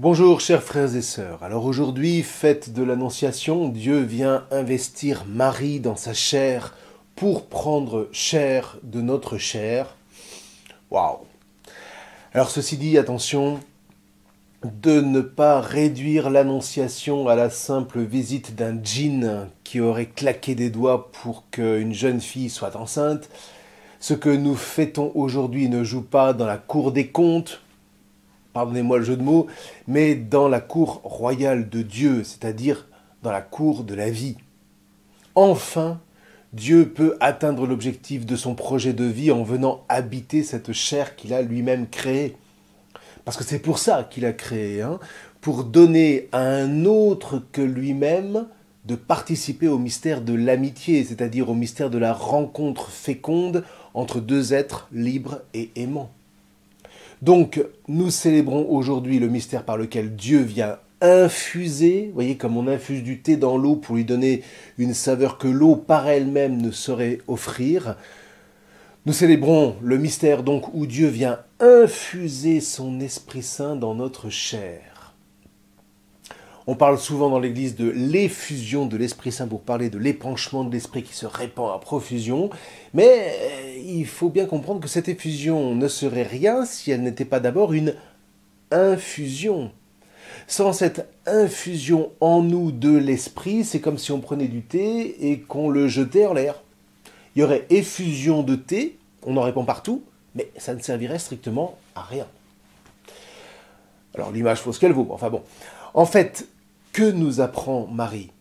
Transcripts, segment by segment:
Bonjour chers frères et sœurs. Alors aujourd'hui, fête de l'Annonciation, Dieu vient investir Marie dans sa chair pour prendre chair de notre chair. Waouh! Alors ceci dit, attention de ne pas réduire l'Annonciation à la simple visite d'un djinn qui aurait claqué des doigts pour qu'une jeune fille soit enceinte. Ce que nous fêtons aujourd'hui ne joue pas dans la cour des comptes, pardonnez-moi le jeu de mots, mais dans la cour royale de Dieu, c'est-à-dire dans la cour de la vie. Enfin, Dieu peut atteindre l'objectif de son projet de vie en venant habiter cette chair qu'il a lui-même créée. Parce que c'est pour ça qu'il a créé, pour donner à un autre que lui-même de participer au mystère de l'amitié, c'est-à-dire au mystère de la rencontre féconde entre deux êtres libres et aimants. Donc, nous célébrons aujourd'hui le mystère par lequel Dieu vient infuser, vous voyez, comme on infuse du thé dans l'eau pour lui donner une saveur que l'eau par elle-même ne saurait offrir. Nous célébrons le mystère donc où Dieu vient infuser son Esprit Saint dans notre chair. On parle souvent dans l'Église de l'effusion de l'Esprit Saint pour parler de l'épanchement de l'Esprit qui se répand à profusion, mais il faut bien comprendre que cette effusion ne serait rien si elle n'était pas d'abord une infusion. Sans cette infusion en nous de l'Esprit, c'est comme si on prenait du thé et qu'on le jetait en l'air. Il y aurait effusion de thé, on en répand partout, mais ça ne servirait strictement à rien. Alors l'image faut ce qu'elle vaut, enfin bon. En fait, que nous apprend Marie?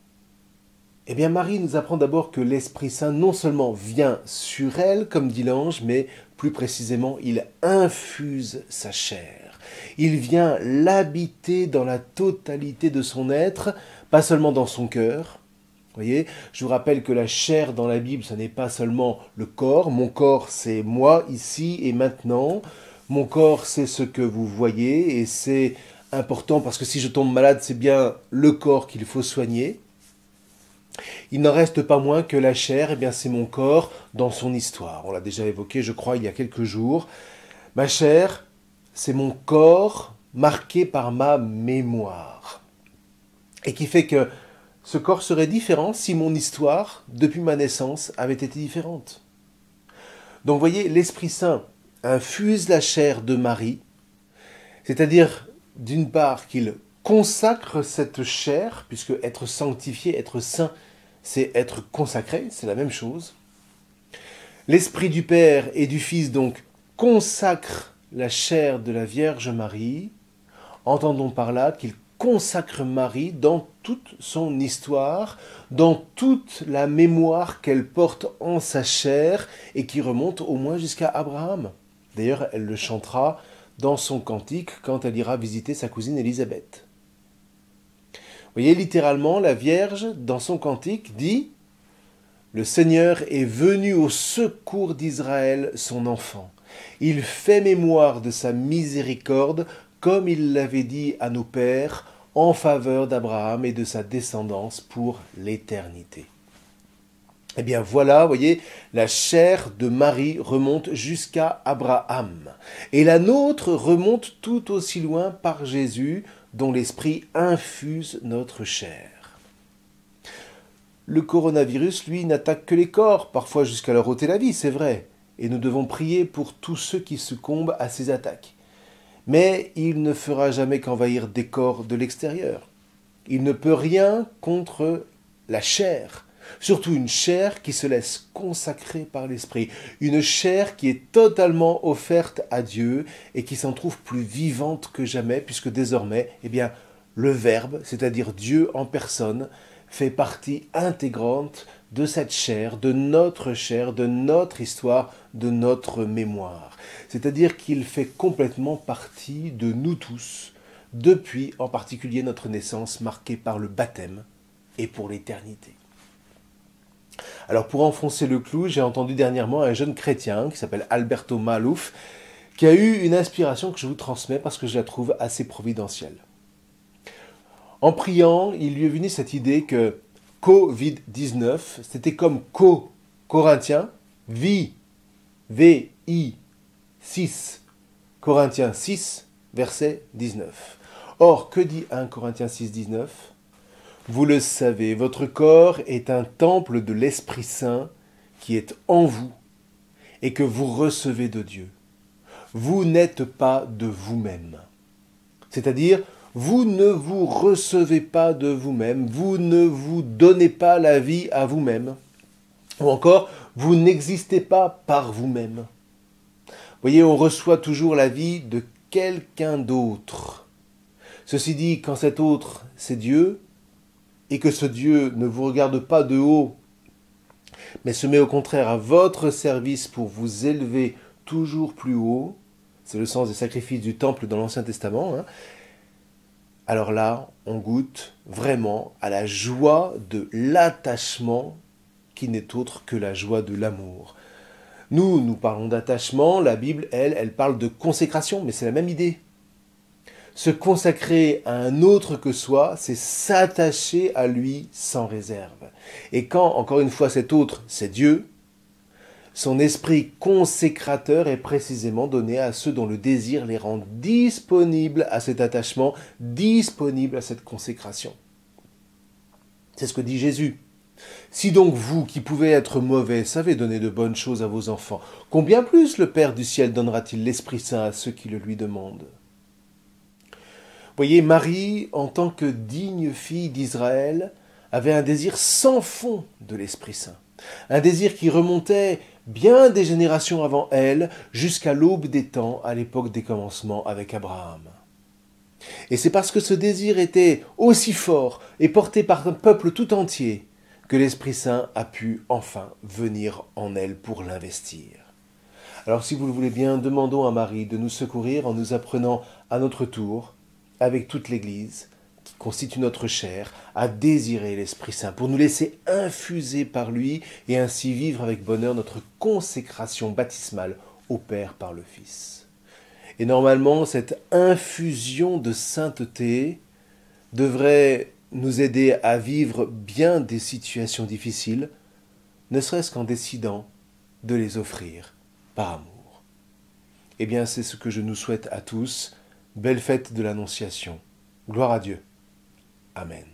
Eh bien Marie nous apprend d'abord que l'Esprit Saint non seulement vient sur elle, comme dit l'ange, mais plus précisément, il infuse sa chair. Il vient l'habiter dans la totalité de son être, pas seulement dans son cœur. Vous voyez, je vous rappelle que la chair dans la Bible, ce n'est pas seulement le corps. Mon corps, c'est moi, ici et maintenant. Mon corps, c'est ce que vous voyez et c'est important parce que si je tombe malade, c'est bien le corps qu'il faut soigner. Il n'en reste pas moins que la chair, eh bien c'est mon corps dans son histoire. On l'a déjà évoqué, je crois, il y a quelques jours. Ma chair, c'est mon corps marqué par ma mémoire. Et qui fait que ce corps serait différent si mon histoire, depuis ma naissance, avait été différente. Donc vous voyez, l'Esprit Saint infuse la chair de Marie, c'est-à-dire d'une part qu'il consacre cette chair, puisque être sanctifié, être saint, c'est être consacré, c'est la même chose. L'Esprit du Père et du Fils donc consacre la chair de la Vierge Marie, entendons par là qu'il consacre Marie dans toute son histoire, dans toute la mémoire qu'elle porte en sa chair et qui remonte au moins jusqu'à Abraham. D'ailleurs, elle le chantera dans son cantique quand elle ira visiter sa cousine Élisabeth. Vous voyez, littéralement, la Vierge, dans son cantique, dit « Le Seigneur est venu au secours d'Israël, son enfant. Il fait mémoire de sa miséricorde, comme il l'avait dit à nos pères, en faveur d'Abraham et de sa descendance pour l'éternité. » Eh bien voilà, vous voyez, la chair de Marie remonte jusqu'à Abraham. Et la nôtre remonte tout aussi loin par Jésus, dont l'Esprit infuse notre chair. Le coronavirus, lui, n'attaque que les corps, parfois jusqu'à leur ôter la vie, c'est vrai. Et nous devons prier pour tous ceux qui succombent à ces attaques. Mais il ne fera jamais qu'envahir des corps de l'extérieur. Il ne peut rien contre la chair. Surtout une chair qui se laisse consacrer par l'Esprit, une chair qui est totalement offerte à Dieu et qui s'en trouve plus vivante que jamais, puisque désormais, eh bien, le Verbe, c'est-à-dire Dieu en personne, fait partie intégrante de cette chair, de notre histoire, de notre mémoire. C'est-à-dire qu'il fait complètement partie de nous tous, depuis en particulier notre naissance marquée par le baptême et pour l'éternité. Alors pour enfoncer le clou, j'ai entendu dernièrement un jeune chrétien qui s'appelle Alberto Malouf, qui a eu une inspiration que je vous transmets parce que je la trouve assez providentielle. En priant, il lui est venu cette idée que Covid-19, c'était comme Corinthiens, V-I 6, Corinthiens 6, verset 19. Or, que dit 1 Corinthiens 6, 19 ? Vous le savez, votre corps est un temple de l'Esprit Saint qui est en vous et que vous recevez de Dieu. Vous n'êtes pas de vous-même. C'est-à-dire, vous ne vous recevez pas de vous-même, vous ne vous donnez pas la vie à vous-même, ou encore, vous n'existez pas par vous-même. Vous voyez, on reçoit toujours la vie de quelqu'un d'autre. Ceci dit, quand cet autre, c'est Dieu, et que ce Dieu ne vous regarde pas de haut, mais se met au contraire à votre service pour vous élever toujours plus haut, c'est le sens des sacrifices du temple dans l'Ancien Testament, alors là, on goûte vraiment à la joie de l'attachement qui n'est autre que la joie de l'amour. Nous parlons d'attachement, la Bible, elle parle de consécration, mais c'est la même idée. Se consacrer à un autre que soi, c'est s'attacher à lui sans réserve. Et quand, encore une fois, cet autre, c'est Dieu, son esprit consécrateur est précisément donné à ceux dont le désir les rend disponibles à cet attachement, disponibles à cette consécration. C'est ce que dit Jésus. Si donc vous, qui pouvez être mauvais, savez donner de bonnes choses à vos enfants, combien plus le Père du ciel donnera-t-il l'Esprit Saint à ceux qui le lui demandent ? Voyez, Marie, en tant que digne fille d'Israël, avait un désir sans fond de l'Esprit Saint. Un désir qui remontait bien des générations avant elle, jusqu'à l'aube des temps, à l'époque des commencements avec Abraham. Et c'est parce que ce désir était aussi fort et porté par un peuple tout entier que l'Esprit Saint a pu enfin venir en elle pour l'investir. Alors si vous le voulez bien, demandons à Marie de nous secourir en nous apprenant à notre tour, avec toute l'Église, qui constitue notre chair, à désirer l'Esprit Saint, pour nous laisser infuser par lui et ainsi vivre avec bonheur notre consécration baptismale au Père par le Fils. Et normalement, cette infusion de sainteté devrait nous aider à vivre bien des situations difficiles, ne serait-ce qu'en décidant de les offrir par amour. Eh bien, c'est ce que je nous souhaite à tous. Belle fête de l'Annonciation. Gloire à Dieu. Amen.